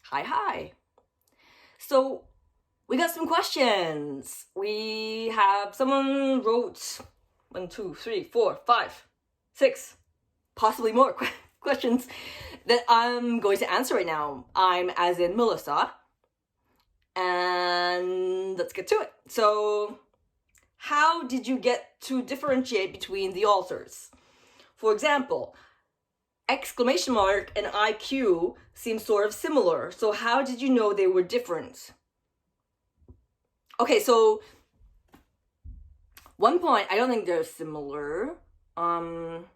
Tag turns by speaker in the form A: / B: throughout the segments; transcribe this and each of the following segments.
A: Hi. So we got some questions. We have someone wrote 1, 2, 3, 4, 5, 6, possibly more questions that I'm going to answer right now. I'm as in Melissa. And let's get to it. So, how did you get to differentiate between the alters? For example, exclamation mark and IQ seem sort of similar. So how did you know they were different? Okay, so one point, I don't think they're similar. Not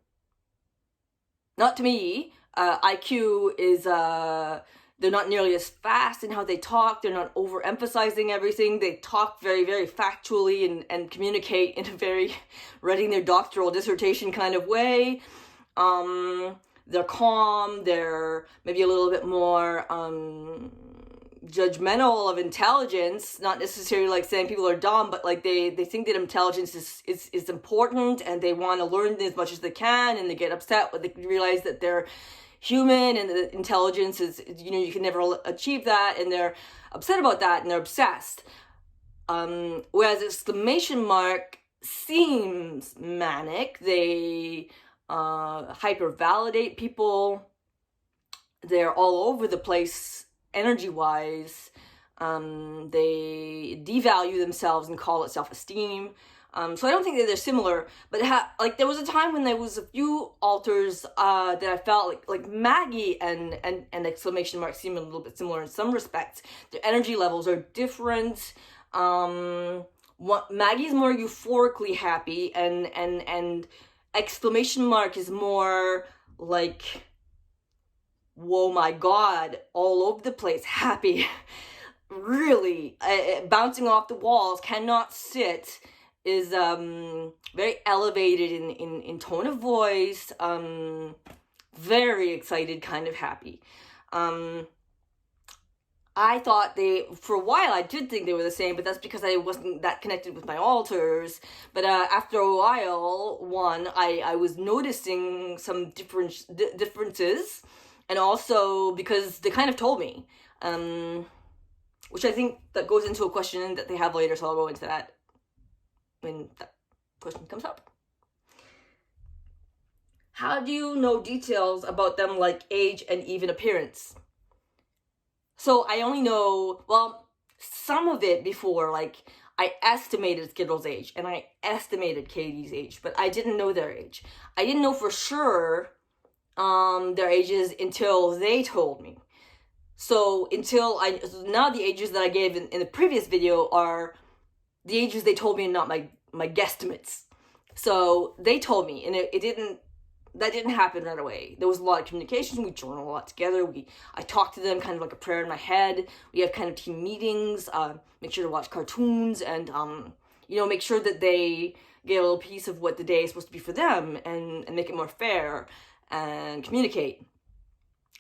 A: to me. IQ is they're not nearly as fast in how they talk. They're not overemphasizing everything. They talk very, very factually and communicate in a very writing their doctoral dissertation kind of way. They're calm. They're maybe a little bit more judgmental of intelligence. Not necessarily like saying people are dumb, but like they think that intelligence is important and they want to learn as much as they can, and they get upset when they realize that they're human and the intelligence is, you can never achieve that, and they're upset about that and they're obsessed. Whereas exclamation mark seems manic. They hyper validate people. They're all over the place energy wise. They devalue themselves and call it self-esteem. So I don't think that they're similar, but there was a time when there was a few alters that I felt like Maggie and exclamation mark seem a little bit similar in some respects. Their energy levels are different. Maggie's more euphorically happy, and exclamation mark is more like, whoa, my God, all over the place, happy, really bouncing off the walls, cannot sit. Is very elevated in tone of voice, very excited, kind of happy. I thought for a while I did think they were the same, but that's because I wasn't that connected with my alters. But after a while, I was noticing some differences, and also because they kind of told me, which I think that goes into a question that they have later, so I'll go into that when that question comes up. How do you know details about them, like age and even appearance? So I only know, some of it before, like I estimated Skittle's age and I estimated Katie's age, but I didn't know their age. I didn't know for sure their ages until they told me. So now the ages that I gave in the previous video are the ages they told me and not my guesstimates. So they told me, and that didn't happen right away. There was a lot of communication. We journal a lot together. I talked to them kind of like a prayer in my head. We have kind of team meetings, make sure to watch cartoons, and make sure that they get a little piece of what the day is supposed to be for them, and make it more fair and communicate.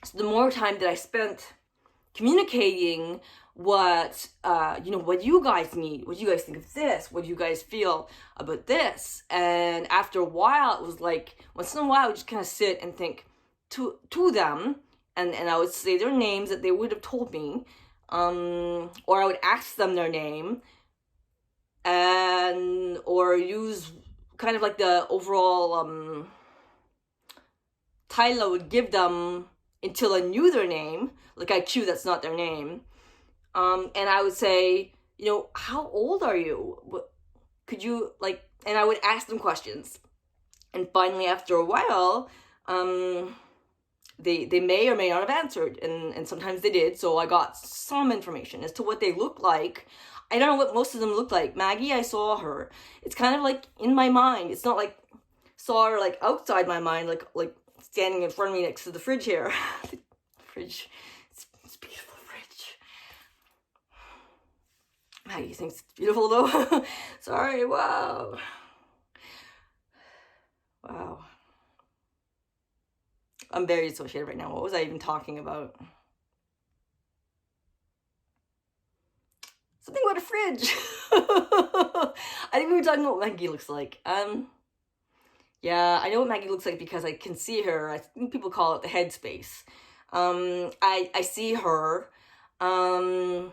A: So the more time that I spent communicating what you guys need, what you guys think of this, what you guys feel about this, and after a while it was like once in a while I would just kind of sit and think to them, and I would say their names that they would have told me, or I would ask them their name, or use kind of like the overall title I would give them until I knew their name. Like IQ, that's not their name. And I would say, how old are you? Could you, and I would ask them questions. And finally, after a while, they may or may not have answered. And sometimes they did. So I got some information as to what they look like. I don't know what most of them look like. Maggie, I saw her. It's kind of like in my mind. It's not like saw her like outside my mind, like standing in front of me next to the fridge here. The fridge. It's beautiful fridge. Maggie thinks it's beautiful though. Sorry, wow. I'm very dissociated right now. What was I even talking about? Something about a fridge. I think we were talking about what Maggie looks like. Yeah, I know what Maggie looks like because I can see her. I think people call it the headspace. I see her. I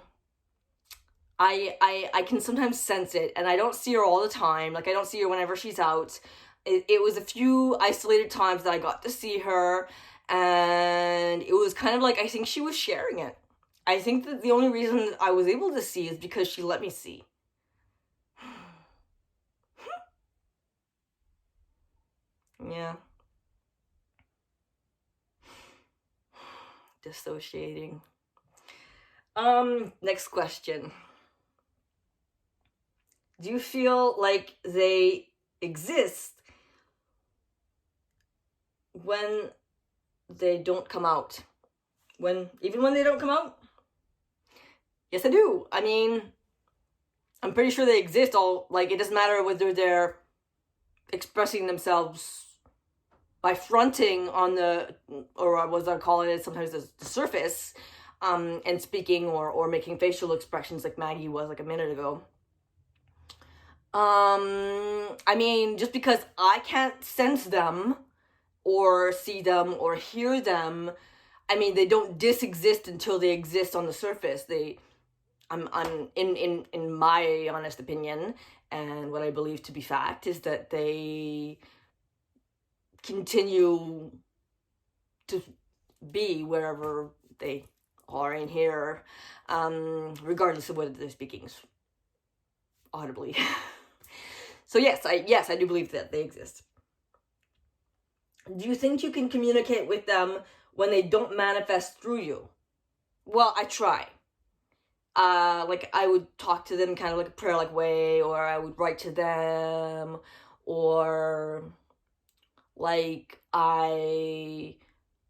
A: can sometimes sense it, and I don't see her all the time. Like, I don't see her whenever she's out. It was a few isolated times that I got to see her, and it was kind of like, I think she was sharing it. I think that the only reason I was able to see is because she let me see. Yeah. Dissociating. Next question. Do you feel like they exist when they don't come out? Even when they don't come out? Yes, I do. I mean, I'm pretty sure they exist it doesn't matter whether they're expressing themselves by fronting on or what I call it, sometimes the surface, and speaking or making facial expressions like Maggie was like a minute ago. I mean, just because I can't sense them or see them or hear them, I mean, they don't disexist until they exist on the surface. I'm in my honest opinion, and what I believe to be fact, is that they continue to be wherever they are in here, regardless of whether they're speaking audibly. So yes, I do believe that they exist. Do you think you can communicate with them when they don't manifest through you? Well, I try. Like, I would talk to them kind of like a prayer-like way, or I would write to them, or like I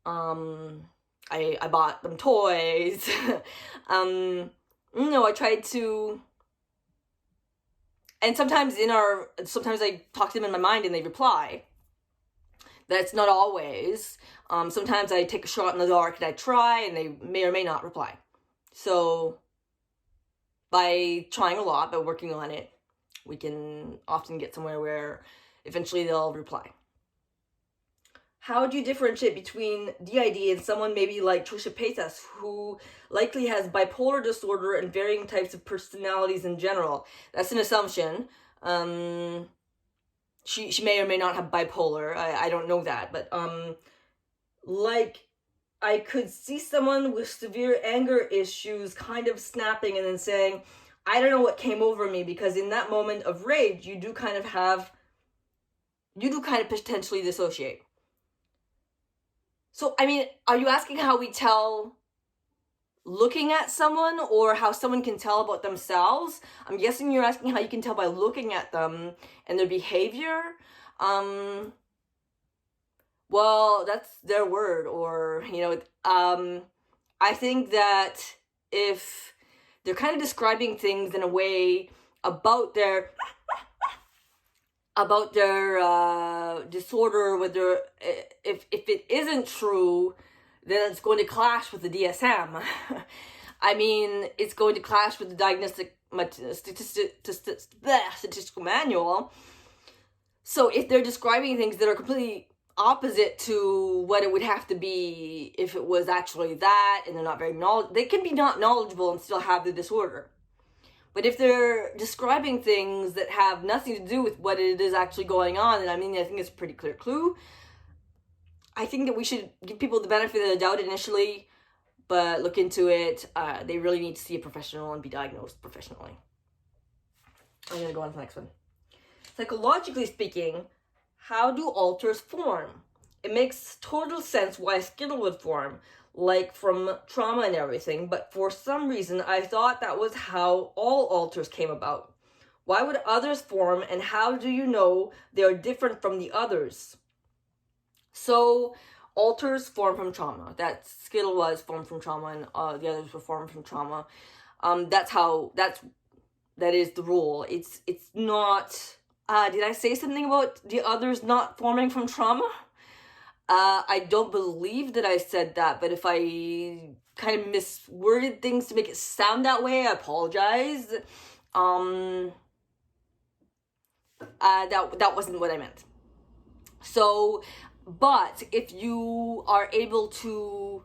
A: bought them toys. I tried to, and sometimes I talk to them in my mind and they reply. That's not always. Sometimes I take a shot in the dark and I try, and they may or may not reply. So by trying a lot, by working on it, we can often get somewhere where eventually they'll reply. How do you differentiate between DID and someone maybe like Trisha Paytas, who likely has bipolar disorder and varying types of personalities in general? That's an assumption. She may or may not have bipolar. I don't know that, but like, I could see someone with severe anger issues kind of snapping and then saying, I don't know what came over me, because in that moment of rage, you do kind of potentially dissociate. So, I mean, are you asking how we tell looking at someone, or how someone can tell about themselves? I'm guessing you're asking how you can tell by looking at them and their behavior. Well, that's their word, or, I think that if they're kind of describing things in a way about their disorder, whether if it isn't true, then it's going to clash with the DSM. I mean, it's going to clash with the statistical manual. So if they're describing things that are completely opposite to what it would have to be if it was actually that, and they're not very they can be not knowledgeable and still have the disorder. But if they're describing things that have nothing to do with what it is actually going on, and I think it's a pretty clear clue. I think that we should give people the benefit of the doubt initially, but look into it. They really need to see a professional and be diagnosed professionally. I'm going to go on to the next one. Psychologically speaking, how do alters form? It makes total sense why Skittle would form, like from trauma and everything, but for some reason I thought that was how all alters came about. Why would others form, and how do you know they are different from the others? So, alters form from trauma. That Skittle was formed from trauma, and the others were formed from trauma. That is the rule. It's not. Did I say something about the others not forming from trauma? I don't believe that I said that, but if I kind of misworded things to make it sound that way, I apologize. That wasn't what I meant. So, but if you are able to,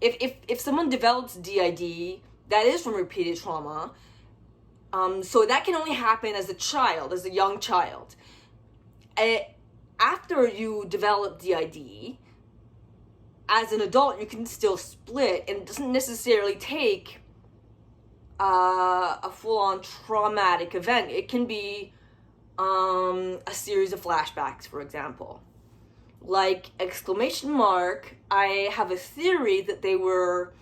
A: if someone develops DID that is from repeated trauma. So that can only happen as a child, as a young child. After you develop DID, as an adult, you can still split, and it doesn't necessarily take a full-on traumatic event. It can be a series of flashbacks, for example. Like exclamation mark, I have a theory that they were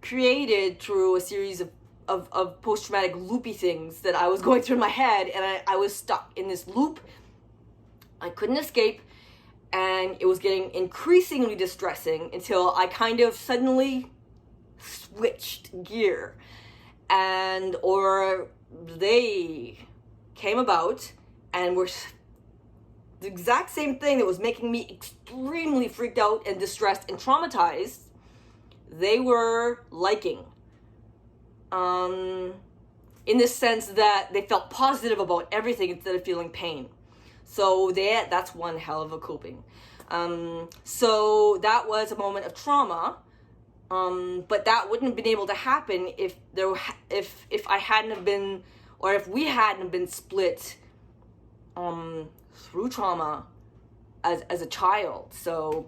A: created through a series of post-traumatic loopy things that I was going through in my head, and I was stuck in this loop. I couldn't escape, and it was getting increasingly distressing until I kind of suddenly switched gear, or they came about and were the exact same thing that was making me extremely freaked out and distressed and traumatized, they were liking. In the sense that they felt positive about everything instead of feeling pain. So that's one hell of a coping. So that was a moment of trauma, but that wouldn't have been able to happen if I hadn't have been, or if we hadn't have been split through trauma as a child. So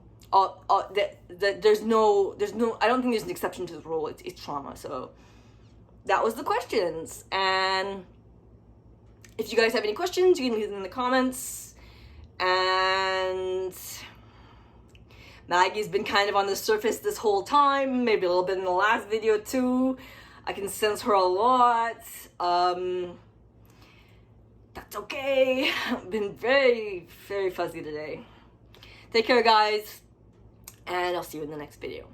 A: there's no, I don't think there's an exception to the rule. It's trauma. So that was the questions. And if you guys have any questions, you can leave them in the comments. And Maggie's been kind of on the surface this whole time, maybe a little bit in the last video too. I can sense her a lot. That's okay. I've been very, very fuzzy today. Take care, guys, and I'll see you in the next video.